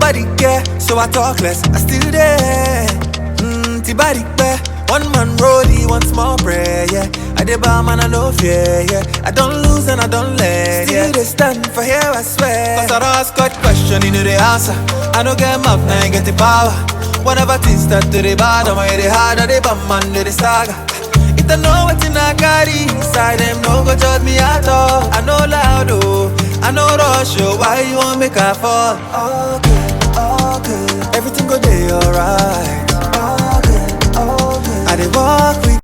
nobody care, so I talk less, I still there. Tibari bear, one man rollie, one small prayer, yeah. I dey bar man, I no fear, yeah. I don't lose and I don't let, yeah. Still they stand for here, I swear. Cause I don't ask God question, you know the answer. I don't get mouth, now I get the power. Whatever things start to the bad, I'm the hard, I dey bam man, do the saga. If they know what in I carry inside them, don't go judge me at all. I know loud, oh, I know rush, oh. Why you want make I fall? Okay, everything go day alright. I dey walk with